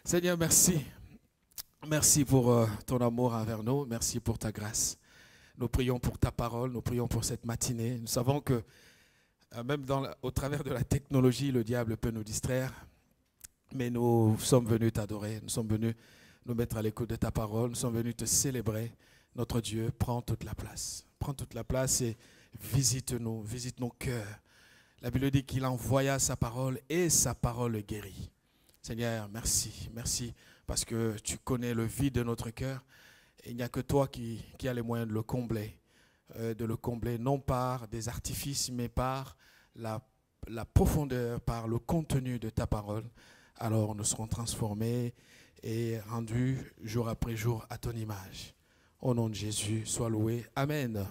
Seigneur, merci. Merci pour ton amour envers nous. Merci pour ta grâce. Nous prions pour ta parole. Nous prions pour cette matinée. Nous savons que même au travers de la technologie, le diable peut nous distraire. Mais nous sommes venus t'adorer. Nous sommes venus nous mettre à l'écoute de ta parole. Nous sommes venus te célébrer. Notre Dieu, prends toute la place. Prends toute la place et visite-nous. Visite nos cœurs. La Bible dit qu'il envoya sa parole et sa parole guérit. Seigneur, merci. Merci parce que tu connais le vide de notre cœur. Il n'y a que toi qui as les moyens de le combler. Non par des artifices, mais par la profondeur, par le contenu de ta parole. Alors nous serons transformés et rendus jour après jour à ton image. Au nom de Jésus, sois loué. Amen.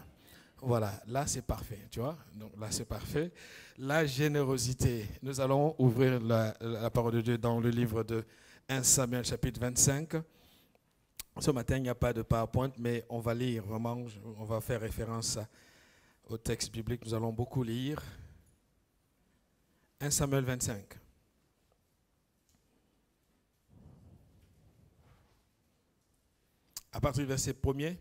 Voilà, là c'est parfait, tu vois. Donc là c'est parfait. La générosité. Nous allons ouvrir la parole de Dieu dans le livre de 1 Samuel chapitre 25. Ce matin, il n'y a pas de PowerPoint, mais on va lire vraiment, on va faire référence au texte biblique. Nous allons beaucoup lire. 1 Samuel 25. À partir du verset 1er,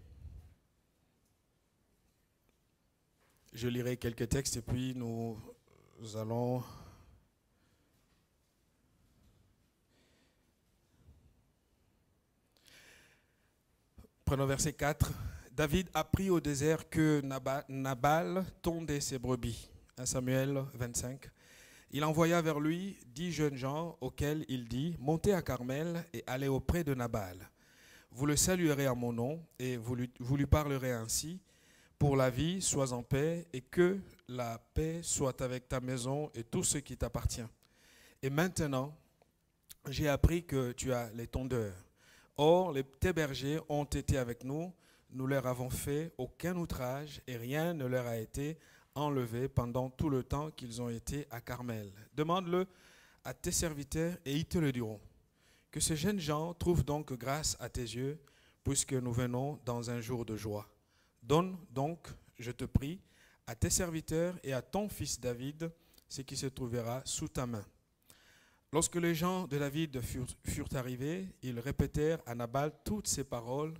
je lirai quelques textes et puis nous allons prenons verset 4. David apprit au désert que Nabal tondait ses brebis. 1 Samuel 25. Il envoya vers lui 10 jeunes gens auxquels il dit « Montez à Carmel et allez auprès de Nabal. Vous le saluerez en mon nom et vous lui parlerez ainsi. Pour la vie, sois en paix et que la paix soit avec ta maison et tout ce qui t'appartient. Et maintenant, j'ai appris que tu as les tondeurs. Or, tes bergers ont été avec nous, nous leur avons fait aucun outrage et rien ne leur a été enlevé pendant tout le temps qu'ils ont été à Carmel. Demande-le à tes serviteurs et ils te le diront. Que ces jeunes gens trouvent donc grâce à tes yeux, puisque nous venons dans un jour de joie. Donne donc, je te prie, à tes serviteurs et à ton fils David ce qui se trouvera sous ta main. Lorsque les gens de David furent arrivés, ils répétèrent à Nabal toutes ces paroles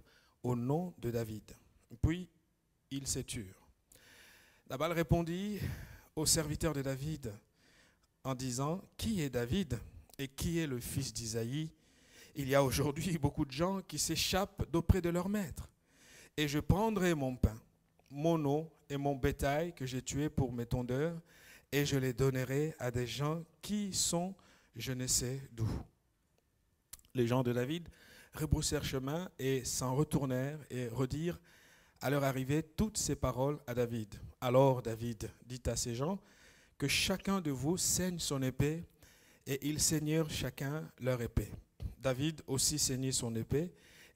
au nom de David. Puis ils se turent. Nabal répondit aux serviteurs de David en disant « Qui est David et qui est le fils d'Isaïe ? Il y a aujourd'hui beaucoup de gens qui s'échappent d'auprès de leur maître. Et je prendrai mon pain, mon eau et mon bétail que j'ai tué pour mes tondeurs, et je les donnerai à des gens qui sont je ne sais d'où. » Les gens de David rebroussèrent chemin et s'en retournèrent et redirent à leur arrivée toutes ces paroles à David. Alors David dit à ces gens que chacun de vous saigne son épée, et ils saignèrent chacun leur épée. David aussi saignit son épée,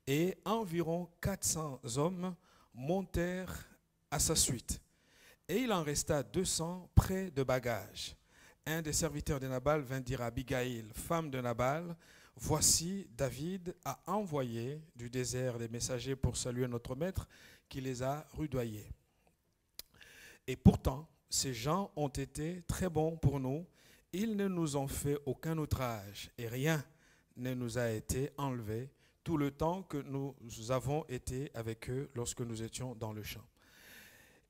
et environ 400 hommes montèrent à sa suite. Et il en resta 200 près de bagages. Un des serviteurs de Nabal vint dire à Abigail, femme de Nabal, « Voici, David a envoyé du désert des messagers pour saluer notre maître, qui les a rudoyés. Et pourtant, ces gens ont été très bons pour nous. Ils ne nous ont fait aucun outrage et rien ne nous a été enlevé tout le temps que nous avons été avec eux lorsque nous étions dans le champ.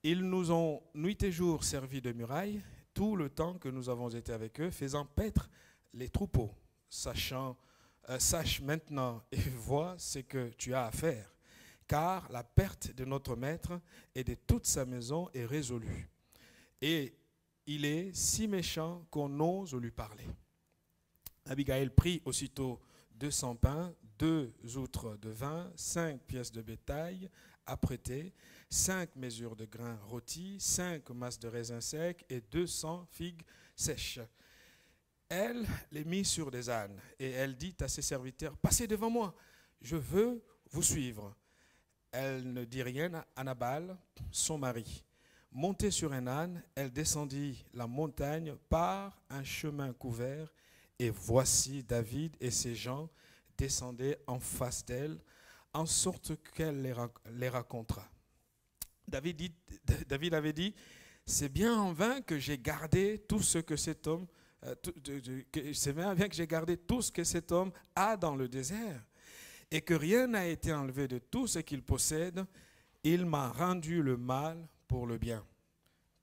Ils nous ont nuit et jour servi de muraille tout le temps que nous avons été avec eux, faisant paître les troupeaux. Sache maintenant et vois ce que tu as à faire, car la perte de notre maître et de toute sa maison est résolue. Et il est si méchant qu'on ose lui parler. » Abigail prit aussitôt 200 pains, 2 outres de vin, 5 pièces de bétail apprêtées, 5 mesures de grains rôtis, 5 masses de raisins secs et 200 figues sèches. Elle les mit sur des ânes et elle dit à ses serviteurs, « Passez devant moi, je veux vous suivre. » Elle ne dit rien à Nabal, son mari. Montée sur un âne, elle descendit la montagne par un chemin couvert, et voici David et ses gens descendaient en face d'elle, en sorte qu'elle les rencontra. David avait dit, « C'est bien en vain que j'ai gardé tout ce que cet homme c'est bien que j'ai gardé tout ce que cet homme a dans le désert et que rien n'a été enlevé de tout ce qu'il possède. Il m'a rendu le mal pour le bien.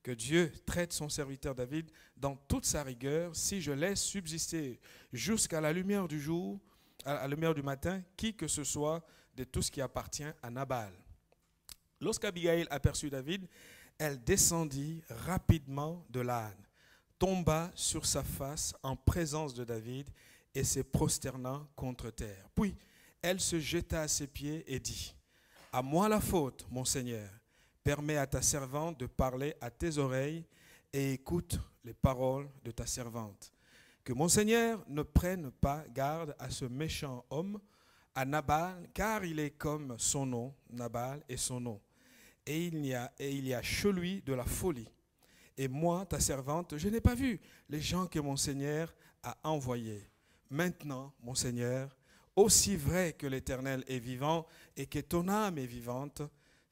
Que Dieu traite son serviteur David dans toute sa rigueur si je laisse subsister jusqu'à la lumière du jour, à la lumière du matin, qui que ce soit de tout ce qui appartient à Nabal. Lorsqu'Abigaïl aperçut David, elle descendit rapidement de l'âne, tomba sur sa face en présence de David et se prosternant contre terre. Puis elle se jeta à ses pieds et dit, « À moi la faute, mon Seigneur. Permets à ta servante de parler à tes oreilles et écoute les paroles de ta servante. Que mon Seigneur ne prenne pas garde à ce méchant homme, à Nabal, car il est comme son nom, Nabal est son nom. Et il y a chez lui de la folie. Et moi, ta servante, je n'ai pas vu les gens que mon Seigneur a envoyés. Maintenant, mon Seigneur, aussi vrai que l'Éternel est vivant et que ton âme est vivante,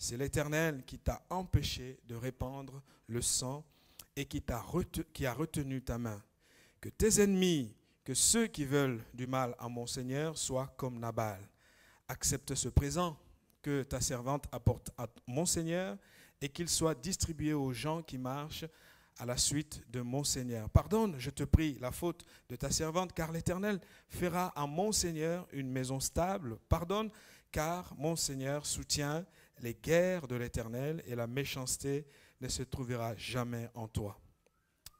c'est l'Éternel qui t'a empêché de répandre le sang et qui a retenu ta main. Que tes ennemis, que ceux qui veulent du mal à mon Seigneur soient comme Nabal. Accepte ce présent que ta servante apporte à mon Seigneur et qu'il soit distribué aux gens qui marchent à la suite de mon Seigneur. Pardonne, je te prie, la faute de ta servante, car l'Éternel fera à mon Seigneur une maison stable. Pardonne, car mon Seigneur soutient les guerres de l'Éternel et la méchanceté ne se trouvera jamais en toi.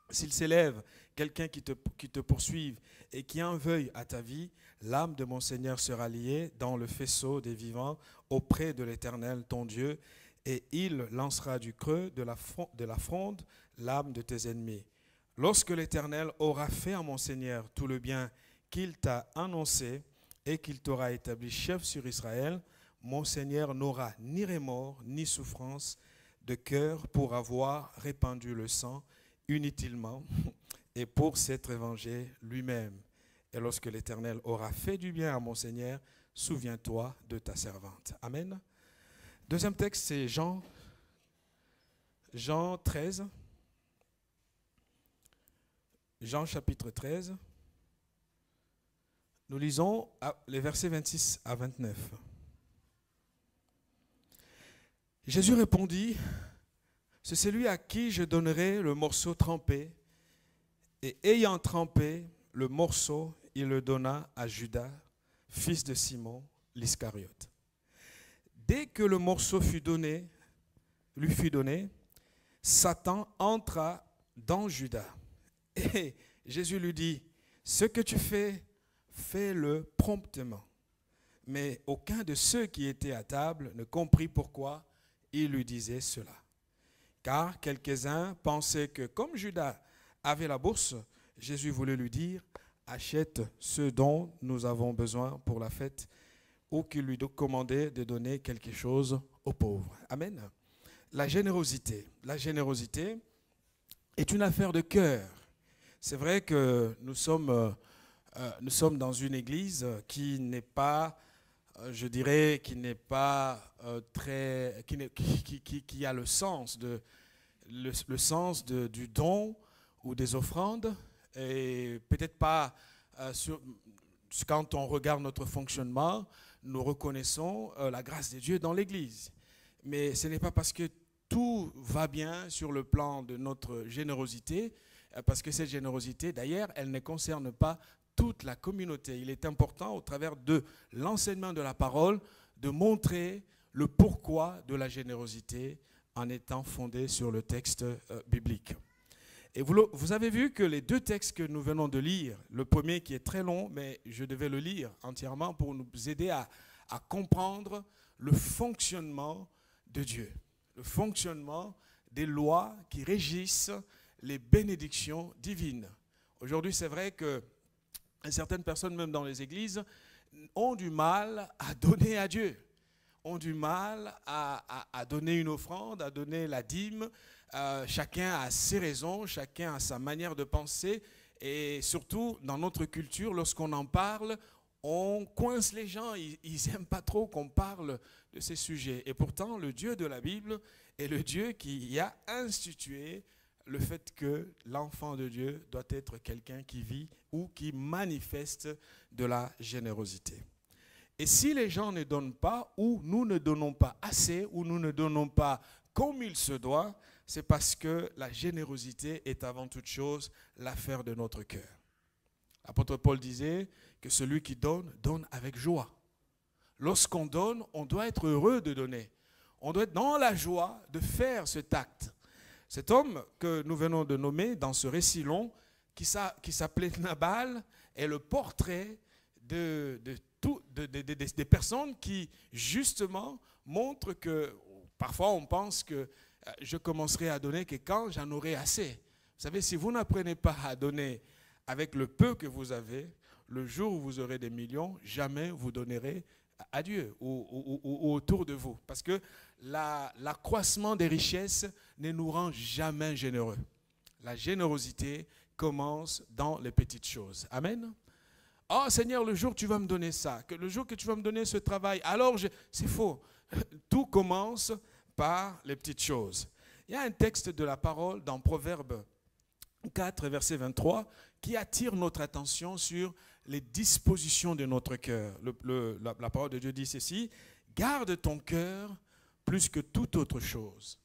S'il s'élève quelqu'un qui te poursuive et qui en veuille à ta vie, l'âme de mon Seigneur sera liée dans le faisceau des vivants auprès de l'Éternel ton Dieu, et il lancera du creux de la fronde l'âme de tes ennemis. Lorsque l'Éternel aura fait à mon Seigneur tout le bien qu'il t'a annoncé et qu'il t'aura établi chef sur Israël, mon Seigneur n'aura ni remords ni souffrance de cœur pour avoir répandu le sang inutilement et pour s'être vengé lui-même. Et lorsque l'Éternel aura fait du bien à mon Seigneur, souviens-toi de ta servante. Amen. Deuxième texte, c'est Jean 13. Jean chapitre 13. Nous lisons les versets 26 à 29. Jésus répondit, « C'est celui à qui je donnerai le morceau trempé. » Et ayant trempé le morceau, il le donna à Judas, fils de Simon, l'Iscariote. Dès que le morceau lui fut donné, Satan entra dans Judas. Et Jésus lui dit, « Ce que tu fais, fais-le promptement. » Mais aucun de ceux qui étaient à table ne comprit pourquoi il lui disait cela. Car quelques-uns pensaient que comme Judas avait la bourse, Jésus voulait lui dire, « Achète ce dont nous avons besoin pour la fête, ou qu'il lui commandait de donner quelque chose aux pauvres. » Amen. La générosité est une affaire de cœur. C'est vrai que nous sommes dans une église qui n'est pas, je dirais, qui n'est pas qui a le sens du don ou des offrandes, et peut-être pas quand on regarde notre fonctionnement, nous reconnaissons la grâce de Dieu dans l'église. Mais ce n'est pas parce que tout va bien sur le plan de notre générosité, parce que cette générosité, d'ailleurs, elle ne concerne pas toute la communauté. Il est important, au travers de l'enseignement de la parole, de montrer le pourquoi de la générosité en étant fondé sur le texte biblique. Et vous avez vu que les deux textes que nous venons de lire, le premier qui est très long, mais je devais le lire entièrement pour nous aider à comprendre le fonctionnement de Dieu, le fonctionnement des lois qui régissent les bénédictions divines. Aujourd'hui, c'est vrai que certaines personnes, même dans les églises, ont du mal à donner à Dieu, ont du mal à donner une offrande, à donner la dîme. Chacun a ses raisons, chacun a sa manière de penser, et surtout dans notre culture, lorsqu'on en parle, on coince les gens, ils n'aiment pas trop qu'on parle de ces sujets. Et pourtant, le Dieu de la Bible est le Dieu qui a institué le fait que l'enfant de Dieu doit être quelqu'un qui vit ou qui manifeste de la générosité. Et si les gens ne donnent pas, ou nous ne donnons pas assez, ou nous ne donnons pas comme il se doit, c'est parce que la générosité est avant toute chose l'affaire de notre cœur. L'apôtre Paul disait que celui qui donne, donne avec joie. Lorsqu'on donne, on doit être heureux de donner. On doit être dans la joie de faire cet acte. Cet homme que nous venons de nommer dans ce récit long, qui s'appelait Nabal, est le portrait des personnes qui, justement, montrent que, parfois on pense que je commencerai à donner que quand j'en aurai assez. Vous savez, si vous n'apprenez pas à donner avec le peu que vous avez, le jour où vous aurez des millions, jamais vous donnerez à Dieu ou autour de vous. Parce que l'accroissement des richesses ne nous rend jamais généreux. La générosité commence dans les petites choses. Amen. Oh Seigneur, le jour que tu vas me donner ça, que le jour que tu vas me donner ce travail, alors c'est faux. Tout commence par les petites choses. Il y a un texte de la parole dans Proverbe 4, verset 23, qui attire notre attention sur les dispositions de notre cœur. La parole de Dieu dit ceci: garde ton cœur plus que toute autre chose,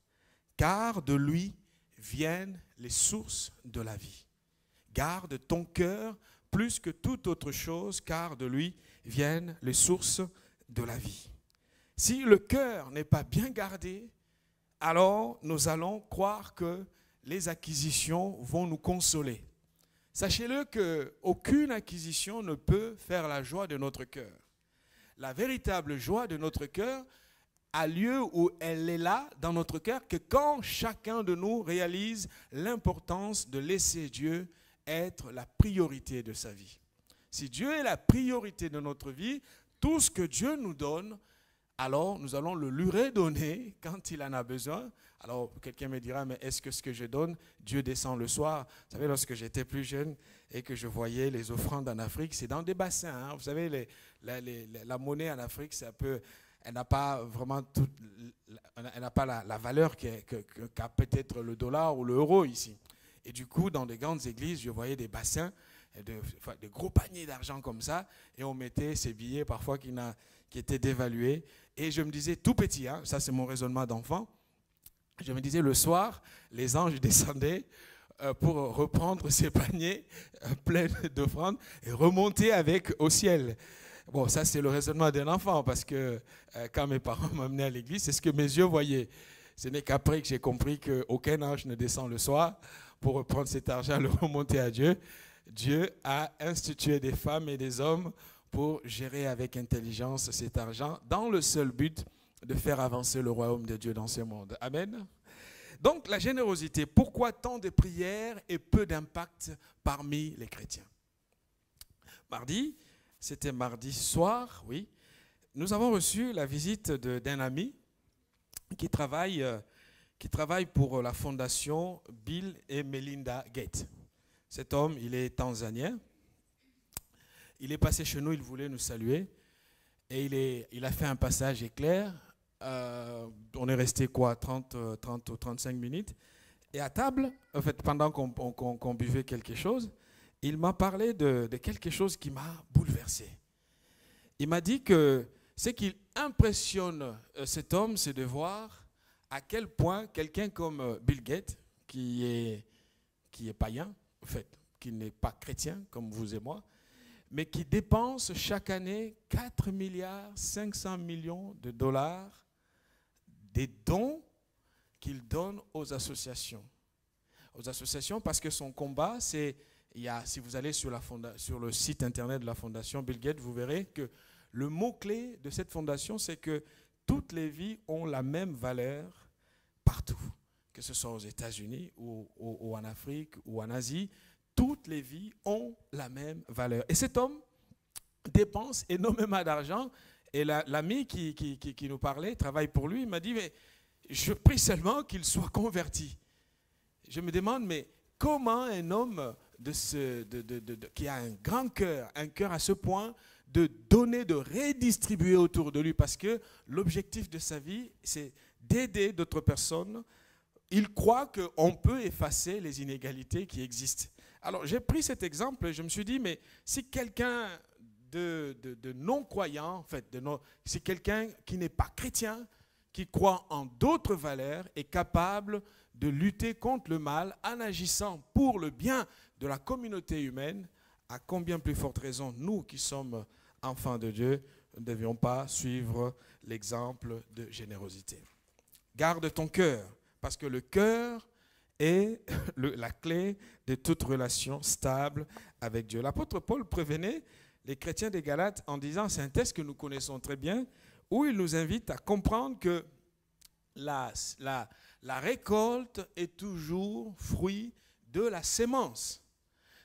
car de lui viennent les sources de la vie. Garde ton cœur plus que toute autre chose, car de lui viennent les sources de la vie. Si le cœur n'est pas bien gardé, alors nous allons croire que les acquisitions vont nous consoler. Sachez-le qu'aucune acquisition ne peut faire la joie de notre cœur. La véritable joie de notre cœur a lieu où elle est là dans notre cœur que quand chacun de nous réalise l'importance de laisser Dieu être la priorité de sa vie. Si Dieu est la priorité de notre vie, tout ce que Dieu nous donne, alors nous allons le lui redonner quand il en a besoin. Alors quelqu'un me dira, mais est-ce que ce que je donne, Dieu descend le soir? Vous savez, lorsque j'étais plus jeune et que je voyais les offrandes en Afrique, c'est dans des bassins. Hein. Vous savez, la monnaie en Afrique, c'est un peu, elle n'a pas vraiment elle n'a pas la valeur qu'a peut-être le dollar ou l'euro ici. Et du coup, dans des grandes églises, je voyais des bassins, des gros paniers d'argent comme ça, et on mettait ces billets parfois qui étaient dévalués. Et je me disais, tout petit, hein, ça c'est mon raisonnement d'enfant, je me disais, le soir, les anges descendaient pour reprendre ces paniers pleins d'offrandes et remonter avec au ciel. Bon, ça c'est le raisonnement d'un enfant, parce que quand mes parents m'amenaient à l'église, c'est ce que mes yeux voyaient. Ce n'est qu'après que j'ai compris qu'aucun ange ne descend le soir pour reprendre cet argent et le remonter à Dieu. Dieu a institué des femmes et des hommes pour gérer avec intelligence cet argent dans le seul but de faire avancer le royaume de Dieu dans ce monde. Amen. Donc la générosité, pourquoi tant de prières et peu d'impact parmi les chrétiens? Mardi, c'était mardi soir, oui, nous avons reçu la visite d'un ami qui travaille pour la fondation Bill et Melinda Gates. Cet homme, il est tanzanien. Il est passé chez nous, il voulait nous saluer. Et il a fait un passage éclair. On est resté 30 ou 35 minutes. Et à table, en fait, pendant qu'on buvait quelque chose, il m'a parlé de quelque chose qui m'a bouleversé. Il m'a dit que ce qui impressionne cet homme, c'est de voir à quel point quelqu'un comme Bill Gates, qui est païen, en fait, qui n'est pas chrétien comme vous et moi, mais qui dépense chaque année 4 milliards 500 millions de dollars des dons qu'il donne aux associations. Aux associations, parce que son combat, c'est, si vous allez sur le site internet de la fondation Bill Gates, vous verrez que le mot-clé de cette fondation, c'est que toutes les vies ont la même valeur partout, que ce soit aux États-Unis ou en Afrique ou en Asie, toutes les vies ont la même valeur. Et cet homme dépense énormément d'argent. Et l'ami qui nous parlait, travaille pour lui, il m'a dit, mais je prie seulement qu'il soit converti. Je me demande, mais comment un homme qui a un grand cœur, un cœur à ce point, de donner, de redistribuer autour de lui, parce que l'objectif de sa vie, c'est d'aider d'autres personnes. il croit qu'on peut effacer les inégalités qui existent. Alors j'ai pris cet exemple et je me suis dit, mais si quelqu'un de non-croyant, en fait, si quelqu'un qui n'est pas chrétien, qui croit en d'autres valeurs, est capable de lutter contre le mal en agissant pour le bien de la communauté humaine, à combien plus forte raison, nous qui sommes enfants de Dieu, ne devions pas suivre l'exemple de générosité. Garde ton cœur, parce que le cœur est la clé de toute relation stable avec Dieu. L'apôtre Paul prévenait les chrétiens des Galates en disant, c'est un texte que nous connaissons très bien, où il nous invite à comprendre que la récolte est toujours fruit de la sémence.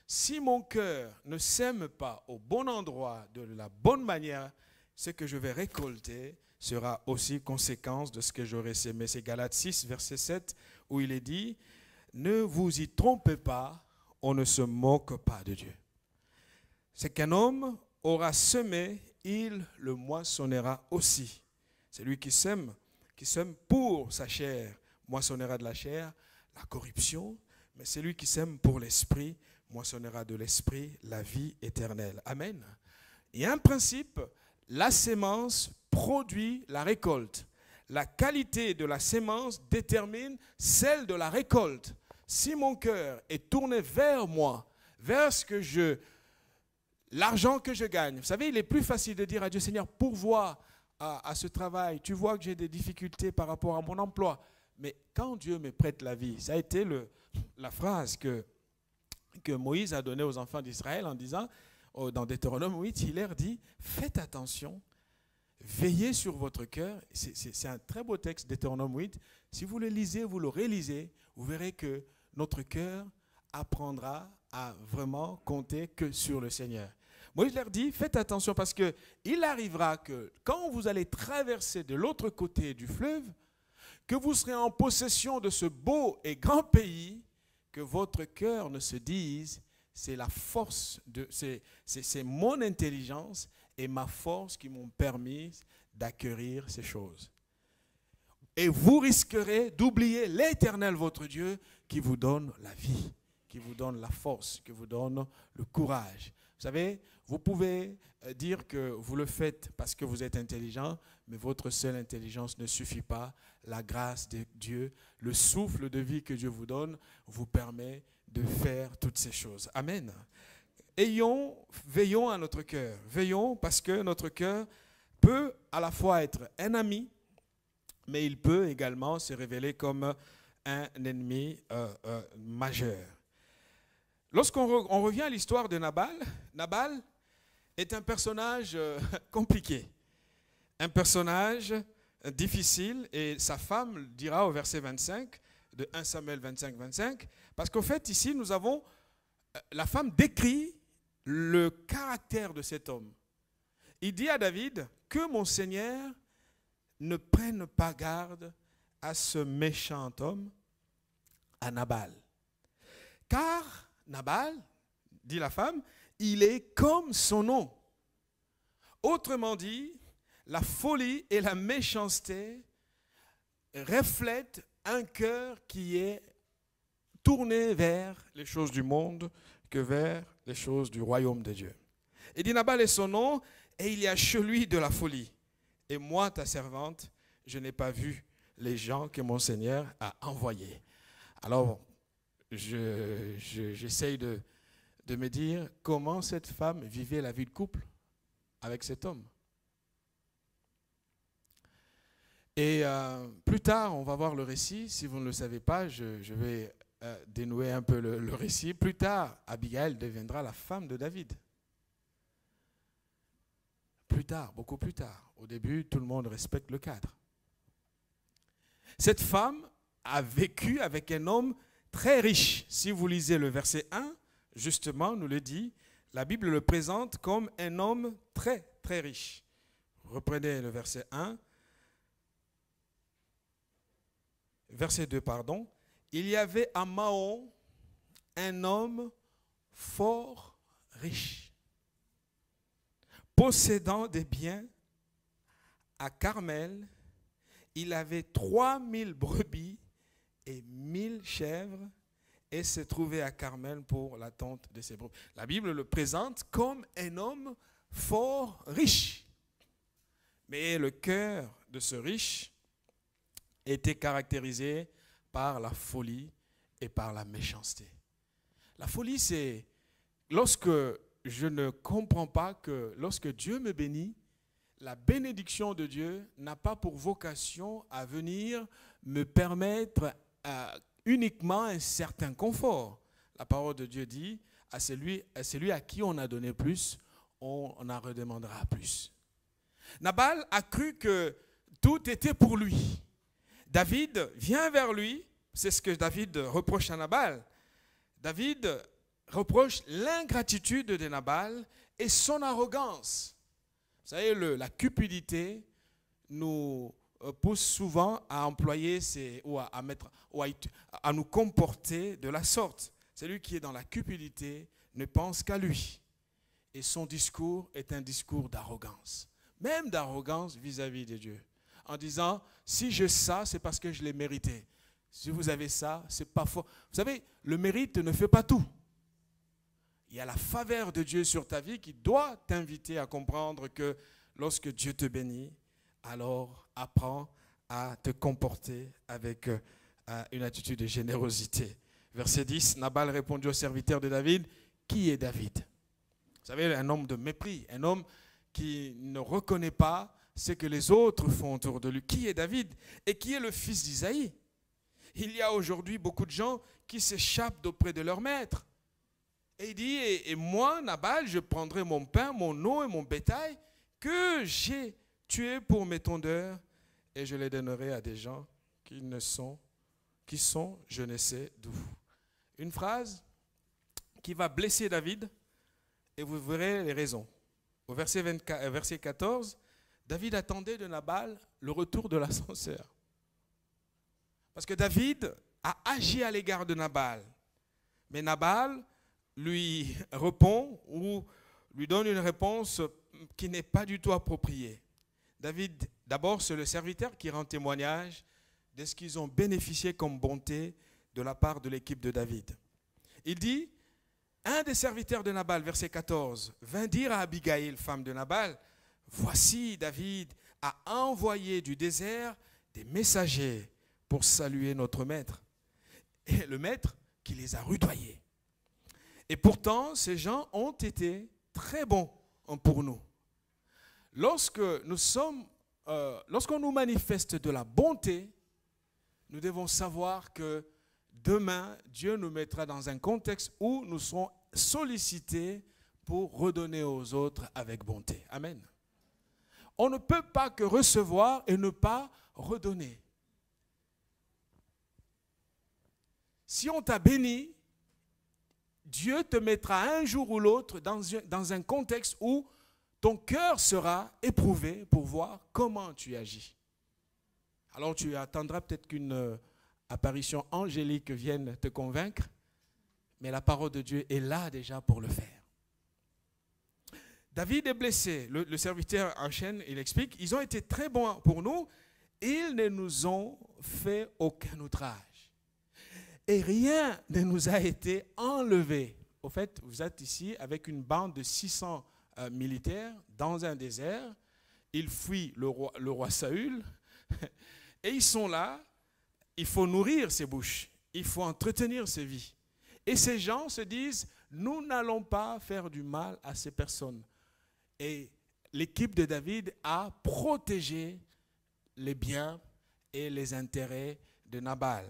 Si mon cœur ne sème pas au bon endroit, de la bonne manière, ce que je vais récolter sera aussi conséquence de ce que j'aurai sémé. C'est Galates 6, verset 7, où il est dit, « Ne vous y trompez pas, on ne se moque pas de Dieu. » C'est qu'un homme aura semé, il le moissonnera aussi. C'est lui qui sème pour sa chair, moissonnera de la chair la corruption, mais c'est lui qui sème pour l'esprit, moissonnera de l'esprit la vie éternelle. Amen. Il y a un principe, la sémence produit la récolte. La qualité de la sémence détermine celle de la récolte. Si mon cœur est tourné vers moi, vers l'argent que je gagne, vous savez, il est plus facile de dire à Dieu, Seigneur, pourvois à ce travail, tu vois que j'ai des difficultés par rapport à mon emploi. Mais quand Dieu me prête la vie, ça a été la phrase que Moïse a donnée aux enfants d'Israël en disant, dans Deutéronome 8, il leur dit, faites attention, veillez sur votre cœur. C'est un très beau texte, Deutéronome 8. Si vous le lisez, vous le rélisez, vous verrez que notre cœur apprendra à vraiment compter que sur le Seigneur. Moïse leur dit, faites attention parce qu'il arrivera que quand vous allez traverser de l'autre côté du fleuve, que vous serez en possession de ce beau et grand pays, que votre cœur ne se dise, c'est la force, c'est mon intelligence et ma force qui m'ont permis d'acquérir ces choses. Et vous risquerez d'oublier l'Éternel, votre Dieu, qui vous donne la vie, qui vous donne la force, qui vous donne le courage. Vous savez, vous pouvez dire que vous le faites parce que vous êtes intelligent, mais votre seule intelligence ne suffit pas. La grâce de Dieu, le souffle de vie que Dieu vous donne, vous permet de faire toutes ces choses. Amen. Veillons à notre cœur. Veillons parce que notre cœur peut à la fois être un ami, mais il peut également se révéler comme un ennemi majeur. Lorsqu'on revient à l'histoire de Nabal, Nabal est un personnage compliqué, un personnage difficile, et sa femme dira au verset 25 de 1 Samuel 25, 25, parce qu'en fait ici nous avons, la femme décrit le caractère de cet homme. Il dit à David que mon Seigneur ne prenne pas garde à ce méchant homme, à Nabal. Car Nabal, dit la femme, il est comme son nom. Autrement dit, la folie et la méchanceté reflètent un cœur qui est tourné vers les choses du monde que vers les choses du royaume de Dieu. Il dit, Nabal est son nom, et il y a chez lui de la folie. Et moi, ta servante, je n'ai pas vu les gens que mon Seigneur a envoyés. Alors, j'essaye de me dire comment cette femme vivait la vie de couple avec cet homme. Et plus tard, on va voir le récit. Si vous ne le savez pas, je vais dénouer un peu le récit. Plus tard, Abigail deviendra la femme de David. Plus tard, beaucoup plus tard. Au début, tout le monde respecte le cadre. Cette femme a vécu avec un homme très riche. Si vous lisez le verset 1, justement, nous le dit, la Bible le présente comme un homme très, très riche. Reprenez le verset 1. Verset 2, pardon. Il y avait à Maon un homme fort riche, possédant des biens. À Carmel, il avait 3000 brebis et 1000 chèvres et s'est trouvé à Carmel pour l'attente de ses brebis. La Bible le présente comme un homme fort riche. Mais le cœur de ce riche était caractérisé par la folie et par la méchanceté. La folie, c'est lorsque je ne comprends pas que lorsque Dieu me bénit, la bénédiction de Dieu n'a pas pour vocation à venir me permettre uniquement un certain confort. La parole de Dieu dit, à celui à qui on a donné plus, on en redemandera plus. Nabal a cru que tout était pour lui. David vient vers lui, c'est ce que David reproche à Nabal. David reproche l'ingratitude de Nabal et son arrogance. Vous savez, la cupidité nous pousse souvent à employer à nous comporter de la sorte. Celui qui est dans la cupidité ne pense qu'à lui. Et son discours est un discours d'arrogance. Même d'arrogance vis-à-vis de Dieu. En disant, si j'ai ça, c'est parce que je l'ai mérité. Si vous avez ça, c'est pas faux. Vous savez, le mérite ne fait pas tout. Il y a la faveur de Dieu sur ta vie qui doit t'inviter à comprendre que lorsque Dieu te bénit, alors apprends à te comporter avec une attitude de générosité. Verset 10, Nabal répondit au serviteur de David, qui est David? Vous savez, un homme de mépris, un homme qui ne reconnaît pas ce que les autres font autour de lui. Qui est David? Et qui est le fils d'Isaïe? Il y a aujourd'hui beaucoup de gens qui s'échappent d'auprès de leur maître. Et il dit, et moi, Nabal, je prendrai mon pain, mon eau et mon bétail que j'ai tué pour mes tondeurs et je les donnerai à des gens qui sont, je ne sais d'où. Une phrase qui va blesser David et vous verrez les raisons. Au verset 14, David attendait de Nabal le retour de l'ascenseur. Parce que David a agi à l'égard de Nabal. Mais Nabal lui répond ou lui donne une réponse qui n'est pas du tout appropriée. David, d'abord, c'est le serviteur qui rend témoignage de ce qu'ils ont bénéficié comme bonté de la part de l'équipe de David. Il dit, un des serviteurs de Nabal, verset 14, vint dire à Abigail, femme de Nabal, voici David a envoyé du désert des messagers pour saluer notre maître. Et le maître qui les a rudoyés. Et pourtant, ces gens ont été très bons pour nous. Lorsqu'on nous manifeste de la bonté, nous devons savoir que demain, Dieu nous mettra dans un contexte où nous serons sollicités pour redonner aux autres avec bonté. Amen. On ne peut pas que recevoir et ne pas redonner. Si on t'a béni, Dieu te mettra un jour ou l'autre dans un contexte où ton cœur sera éprouvé pour voir comment tu agis. Alors tu attendras peut-être qu'une apparition angélique vienne te convaincre, mais la parole de Dieu est là déjà pour le faire. David est blessé. Le serviteur enchaîne, il explique, ils ont été très bons pour nous, ils ne nous ont fait aucun outrage. Et rien ne nous a été enlevé. Au fait, vous êtes ici avec une bande de 600 militaires dans un désert. Ils fuient le roi Saül. Et ils sont là. Il faut nourrir ces bouches. Il faut entretenir ces vies. Et ces gens se disent, nous n'allons pas faire du mal à ces personnes. Et l'équipe de David a protégé les biens et les intérêts de Nabal.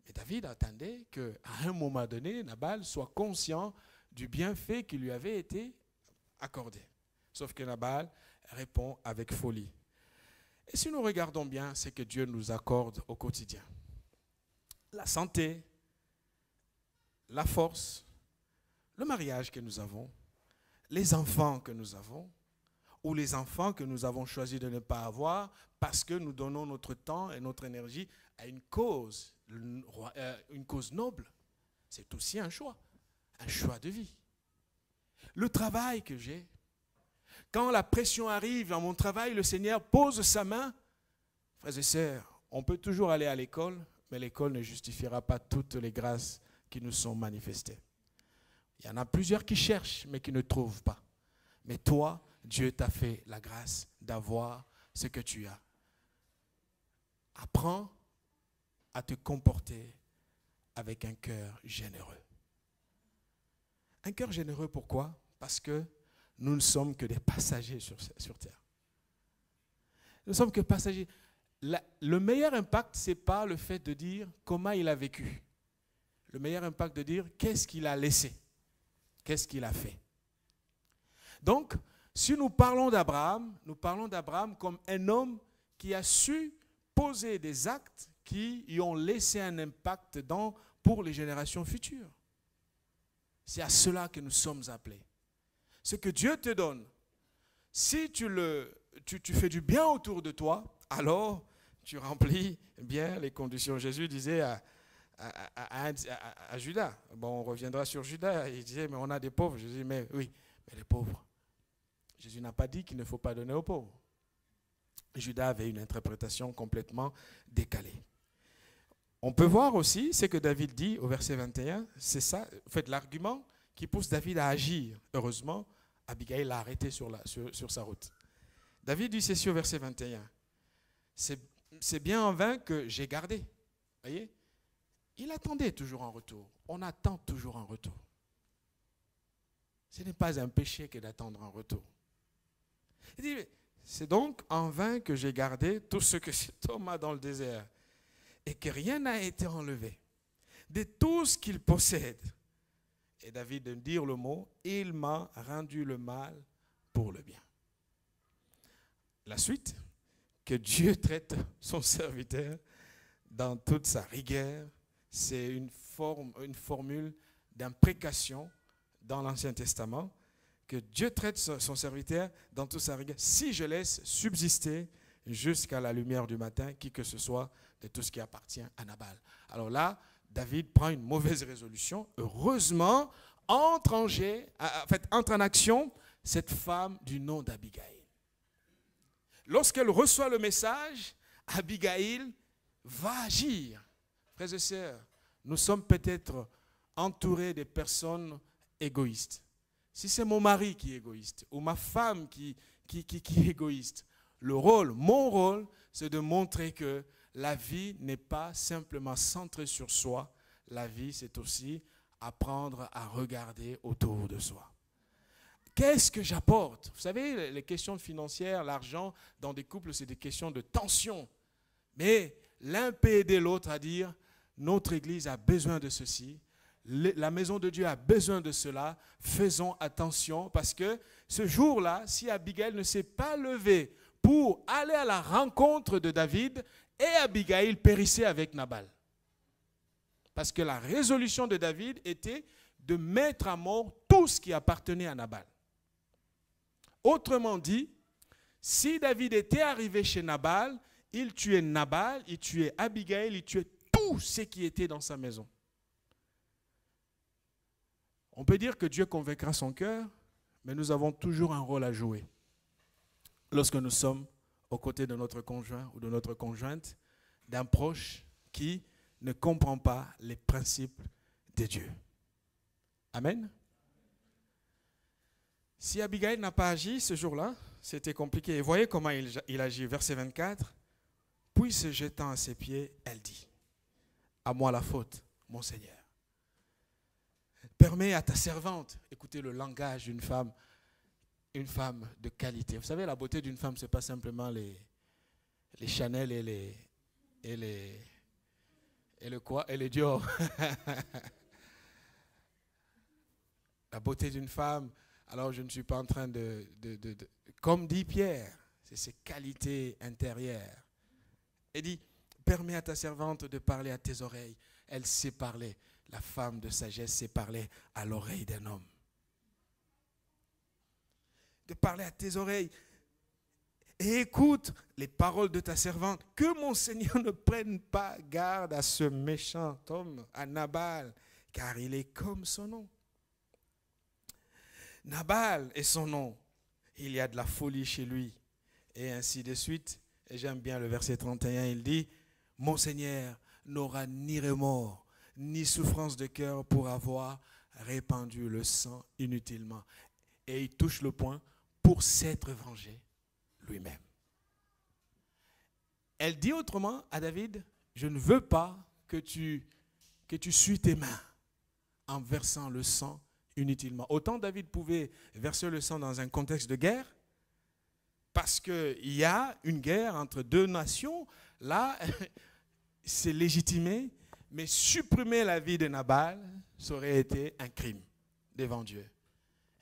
Et David attendait qu'à un moment donné, Nabal soit conscient du bienfait qui lui avait été accordé. Sauf que Nabal répond avec folie. Et si nous regardons bien ce que Dieu nous accorde au quotidien, la santé, la force, le mariage que nous avons, les enfants que nous avons, ou les enfants que nous avons choisi de ne pas avoir parce que nous donnons notre temps et notre énergie à une cause noble, c'est aussi un choix de vie. Le travail que j'ai, quand la pression arrive dans mon travail, le Seigneur pose sa main. Frères et sœurs, on peut toujours aller à l'école, mais l'école ne justifiera pas toutes les grâces qui nous sont manifestées. Il y en a plusieurs qui cherchent, mais qui ne trouvent pas. Mais toi, Dieu t'a fait la grâce d'avoir ce que tu as. Apprends à te comporter avec un cœur généreux. Un cœur généreux, pourquoi? Parce que nous ne sommes que des passagers sur terre. Nous ne sommes que passagers. Le meilleur impact, ce n'est pas le fait de dire comment il a vécu. Le meilleur impact de dire qu'est-ce qu'il a laissé, qu'est-ce qu'il a fait. Donc, si nous parlons d'Abraham comme un homme qui a su poser des actes qui y ont laissé un impact pour les générations futures. C'est à cela que nous sommes appelés. Ce que Dieu te donne, si tu fais du bien autour de toi, alors tu remplis bien les conditions. Jésus disait à Judas, bon, on reviendra sur Judas, il disait, mais on a des pauvres. Jésus dit, mais oui, mais les pauvres. Jésus n'a pas dit qu'il ne faut pas donner aux pauvres. Judas avait une interprétation complètement décalée. On peut voir aussi ce que David dit au verset 21, c'est ça, en fait, l'argument qui pousse David à agir. Heureusement, Abigail l'a arrêté sur sa route. David dit ceci au verset 21, c'est bien en vain que j'ai gardé. Voyez, il attendait toujours un retour. On attend toujours un retour. Ce n'est pas un péché que d'attendre un retour. Il dit, c'est donc en vain que j'ai gardé tout ce que cet homme a dans le désert et que rien n'a été enlevé de tout ce qu'il possède. Et David de dire le mot, il m'a rendu le mal pour le bien. La suite, que Dieu traite son serviteur dans toute sa rigueur, c'est une formule d'imprécation dans l'Ancien Testament, que Dieu traite son serviteur dans toute sa rigueur, si je laisse subsister jusqu'à la lumière du matin qui que ce soit de tout ce qui appartient à Nabal. Alors là, David prend une mauvaise résolution. Heureusement, entre en action cette femme du nom d'Abigail. Lorsqu'elle reçoit le message, Abigail va agir. Frères et sœurs, nous sommes peut-être entourés de personnes égoïstes. Si c'est mon mari qui est égoïste ou ma femme qui est égoïste, mon rôle, c'est de montrer que la vie n'est pas simplement centrée sur soi. La vie, c'est aussi apprendre à regarder autour de soi. Qu'est-ce que j'apporte? Vous savez, les questions financières, l'argent, dans des couples, c'est des questions de tension. Mais l'un peut aider l'autre à dire, notre Église a besoin de ceci. La maison de Dieu a besoin de cela. Faisons attention parce que ce jour-là, si Abigail ne s'est pas levée pour aller à la rencontre de David, et Abigail périssait avec Nabal. Parce que la résolution de David était de mettre à mort tout ce qui appartenait à Nabal. Autrement dit, si David était arrivé chez Nabal, il tuait Nabal, il tuait Abigail, il tuait tout ce qui était dans sa maison. On peut dire que Dieu convaincra son cœur, mais nous avons toujours un rôle à jouer. Lorsque nous sommes aux côtés de notre conjoint ou de notre conjointe, d'un proche qui ne comprend pas les principes de Dieu. Amen. Si Abigail n'a pas agi ce jour-là, c'était compliqué. Et voyez comment il agit. Verset 24. Puis se jetant à ses pieds, elle dit, à moi la faute, mon Seigneur. Permets à ta servante, écoutez le langage d'une femme, une femme de qualité. Vous savez, la beauté d'une femme, ce n'est pas simplement les Chanel et les Dior. La beauté d'une femme, alors je ne suis pas en train comme dit Pierre, c'est ses qualités intérieures. Il dit, permets à ta servante de parler à tes oreilles. Elle sait parler. La femme de sagesse sait parler à l'oreille d'un homme. De parler à tes oreilles. Et écoute les paroles de ta servante. Que mon Seigneur ne prenne pas garde à ce méchant homme, à Nabal, car il est comme son nom. Nabal est son nom. Il y a de la folie chez lui. Et ainsi de suite. Et j'aime bien le verset 31, il dit, mon Seigneur, n'aura ni remords, ni souffrance de cœur pour avoir répandu le sang inutilement. Et il touche le point, pour s'être vengé lui-même. Elle dit autrement à David, je ne veux pas que tu suies tes mains en versant le sang inutilement. Autant David pouvait verser le sang dans un contexte de guerre, parce qu'il y a une guerre entre deux nations, là, c'est légitimé, mais supprimer la vie de Nabal, ça aurait été un crime devant Dieu.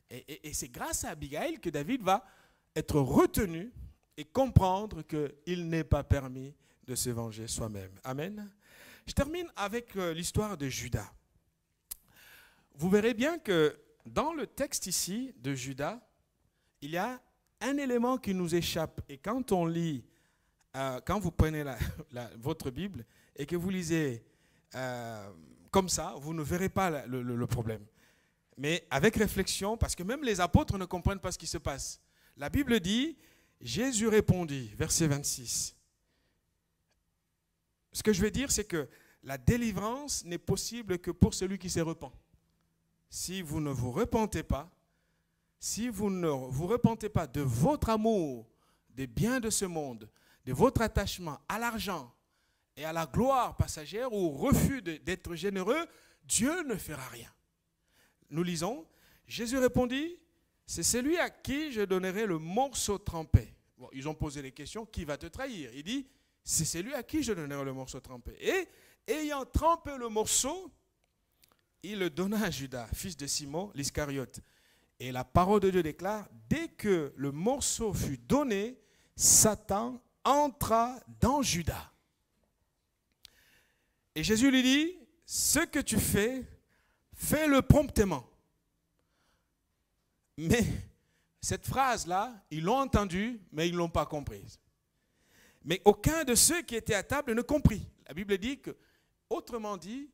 Et c'est grâce à Abigail que David va être retenu et comprendre qu'il n'est pas permis de se venger soi-même. Amen. Je termine avec l'histoire de Judas. Vous verrez bien que dans le texte ici de Judas, il y a un élément qui nous échappe. Et quand on lit, quand vous prenez votre Bible et que vous lisez comme ça, vous ne verrez pas le problème. Mais avec réflexion, parce que même les apôtres ne comprennent pas ce qui se passe. La Bible dit, Jésus répondit, verset 26. Ce que je veux dire, c'est que la délivrance n'est possible que pour celui qui se repent. Si vous ne vous repentez pas, si vous ne vous repentez pas de votre amour des biens de ce monde, de votre attachement à l'argent et à la gloire passagère ou au refus d'être généreux, Dieu ne fera rien. Nous lisons, Jésus répondit, c'est celui à qui je donnerai le morceau trempé. Bon, ils ont posé les questions, qui va te trahir? Il dit, c'est celui à qui je donnerai le morceau trempé. Et ayant trempé le morceau, il le donna à Judas, fils de Simon, l'Iscariote. Et la parole de Dieu déclare, dès que le morceau fut donné, Satan entra dans Judas. Et Jésus lui dit, ce que tu fais, fais-le promptement. Mais cette phrase-là, ils l'ont entendue, mais ils ne l'ont pas comprise. Mais aucun de ceux qui étaient à table ne comprit. La Bible dit que, autrement dit,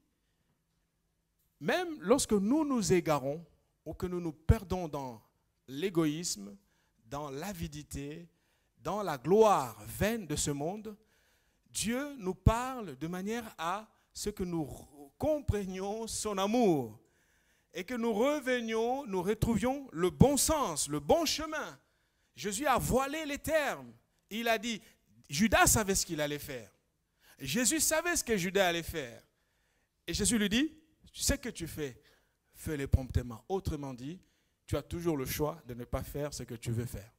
même lorsque nous nous égarons ou que nous nous perdons dans l'égoïsme, dans l'avidité, dans la gloire vaine de ce monde, Dieu nous parle de manière à ce que nous comprenions son amour et que nous revenions, nous retrouvions le bon sens, le bon chemin. Jésus a voilé les termes. Il a dit, Judas savait ce qu'il allait faire. Jésus savait ce que Judas allait faire. Et Jésus lui dit, ce que tu fais, fais-le promptement. Autrement dit, tu as toujours le choix de ne pas faire ce que tu veux faire.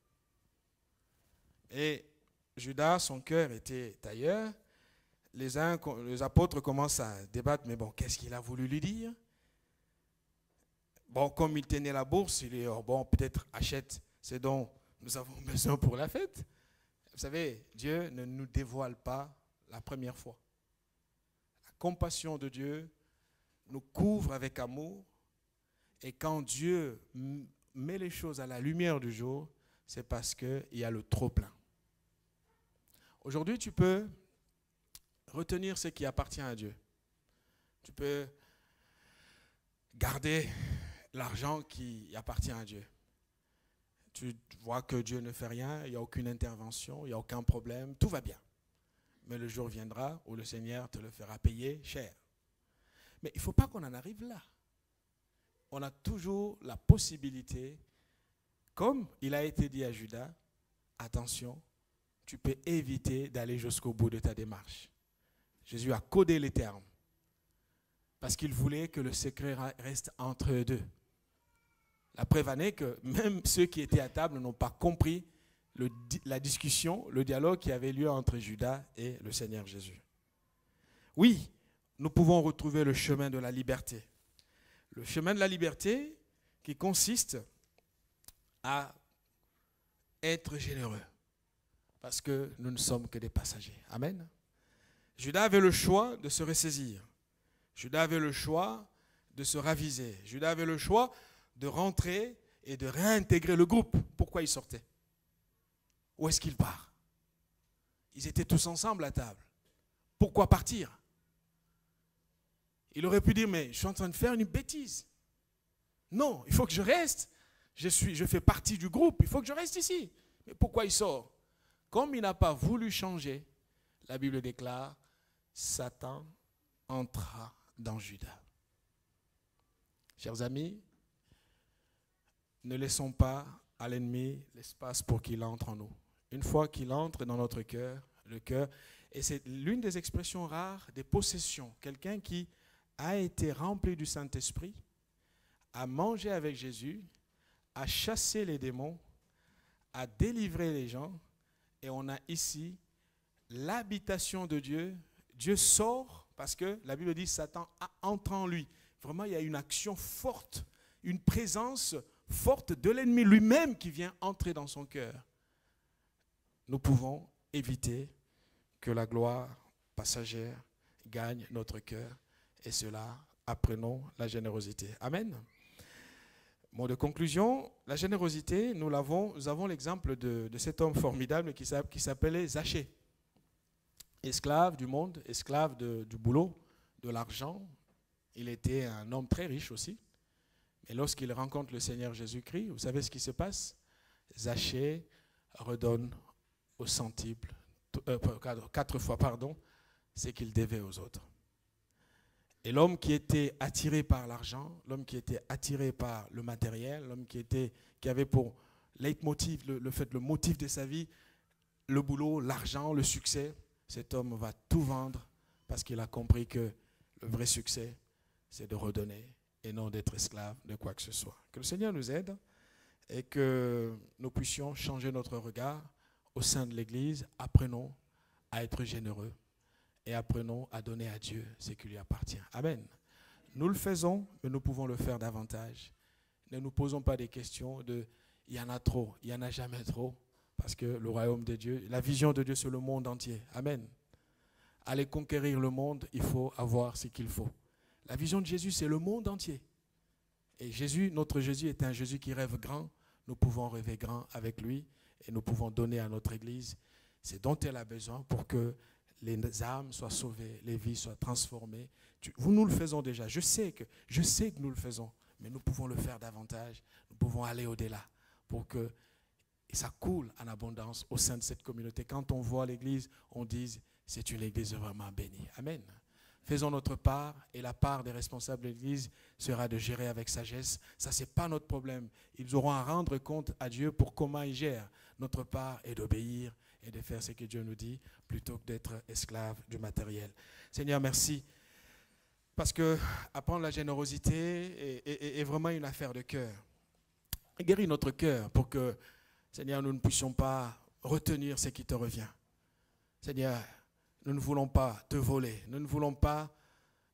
Et Judas, son cœur était ailleurs. Les apôtres commencent à débattre, mais bon, qu'est-ce qu'il a voulu lui dire? Bon, comme il tenait la bourse, il dit, oh, bon, peut-être achète ce dont nous avons besoin pour la fête. Vous savez, Dieu ne nous dévoile pas la première fois. La compassion de Dieu nous couvre avec amour. Et quand Dieu met les choses à la lumière du jour, c'est parce qu'il y a le trop-plein. Aujourd'hui, tu peux retenir ce qui appartient à Dieu. Tu peux garder l'argent qui appartient à Dieu. Tu vois que Dieu ne fait rien, il n'y a aucune intervention, il n'y a aucun problème, tout va bien. Mais le jour viendra où le Seigneur te le fera payer cher. Mais il ne faut pas qu'on en arrive là. On a toujours la possibilité, comme il a été dit à Judas, attention, tu peux éviter d'aller jusqu'au bout de ta démarche. Jésus a codé les termes parce qu'il voulait que le secret reste entre eux deux. La preuve en est que même ceux qui étaient à table n'ont pas compris la discussion, le dialogue qui avait lieu entre Judas et le Seigneur Jésus. Oui, nous pouvons retrouver le chemin de la liberté. Le chemin de la liberté qui consiste à être généreux. Parce que nous ne sommes que des passagers. Amen. Judas avait le choix de se ressaisir. Judas avait le choix de se raviser. Judas avait le choix de rentrer et de réintégrer le groupe. Pourquoi il sortait? Où est-ce qu'il part? Ils étaient tous ensemble à table. Pourquoi partir? Il aurait pu dire, mais je suis en train de faire une bêtise. Non, il faut que je reste. Je fais partie du groupe, il faut que je reste ici. Mais pourquoi il sort? Comme il n'a pas voulu changer, la Bible déclare, Satan entra dans Juda. Chers amis, ne laissons pas à l'ennemi l'espace pour qu'il entre en nous. Une fois qu'il entre dans notre cœur, le cœur, et c'est l'une des expressions rares des possessions. Quelqu'un qui a été rempli du Saint-Esprit, a mangé avec Jésus, a chassé les démons, a délivré les gens, et on a ici l'habitation de Dieu. Dieu sort parce que la Bible dit Satan entre en lui. Vraiment, il y a une action forte, une présence forte de l'ennemi lui-même qui vient entrer dans son cœur. Nous pouvons éviter que la gloire passagère gagne notre cœur, et cela, apprenons la générosité. Amen. Mot de conclusion, la générosité, nous avons l'exemple de cet homme formidable qui s'appelait Zachée. Esclave du monde, esclave du boulot, de l'argent. Il était un homme très riche aussi. Et lorsqu'il rencontre le Seigneur Jésus-Christ, vous savez ce qui se passe? Zachée redonne au centuple, 4 fois, ce qu'il devait aux autres. Et l'homme qui était attiré par l'argent, l'homme qui était attiré par le matériel, l'homme qui avait pour leitmotiv, le motif de sa vie, le boulot, l'argent, le succès, cet homme va tout vendre parce qu'il a compris que le vrai succès, c'est de redonner et non d'être esclave de quoi que ce soit. Que le Seigneur nous aide et que nous puissions changer notre regard au sein de l'Église. Apprenons à être généreux et apprenons à donner à Dieu ce qui lui appartient. Amen. Nous le faisons, mais nous pouvons le faire davantage. Ne nous posons pas des questions de « il y en a trop, il n'y en a jamais trop », parce que le royaume de Dieu, la vision de Dieu, c'est le monde entier. Amen. Aller conquérir le monde, il faut avoir ce qu'il faut. La vision de Jésus, c'est le monde entier. Et Jésus, notre Jésus est un Jésus qui rêve grand. Nous pouvons rêver grand avec lui et nous pouvons donner à notre Église ce dont elle a besoin pour que les âmes soient sauvées, les vies soient transformées. Nous le faisons déjà. Je sais que nous le faisons, mais nous pouvons le faire davantage. Nous pouvons aller au-delà pour que ça coule en abondance au sein de cette communauté. Quand on voit l'Église, on dit c'est une Église vraiment bénie. Amen. Faisons notre part et la part des responsables de l'Église sera de gérer avec sagesse. Ça, ce n'est pas notre problème. Ils auront à rendre compte à Dieu pour comment ils gèrent. Notre part est d'obéir et de faire ce que Dieu nous dit plutôt que d'être esclave du matériel. Seigneur, merci. Parce que apprendre la générosité est vraiment une affaire de cœur. Guéris notre cœur pour que, Seigneur, nous ne puissions pas retenir ce qui te revient. Seigneur, nous ne voulons pas te voler. Nous ne voulons pas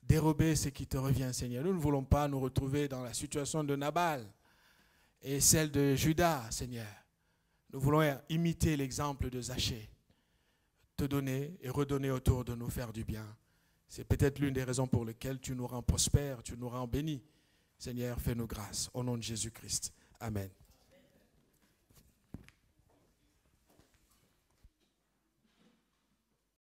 dérober ce qui te revient, Seigneur. Nous ne voulons pas nous retrouver dans la situation de Nabal et celle de Judas, Seigneur. Nous voulons imiter l'exemple de Zachée. Te donner et redonner autour de nous, faire du bien. C'est peut-être l'une des raisons pour lesquelles tu nous rends prospères, tu nous rends bénis. Seigneur, fais-nous grâce. Au nom de Jésus-Christ. Amen.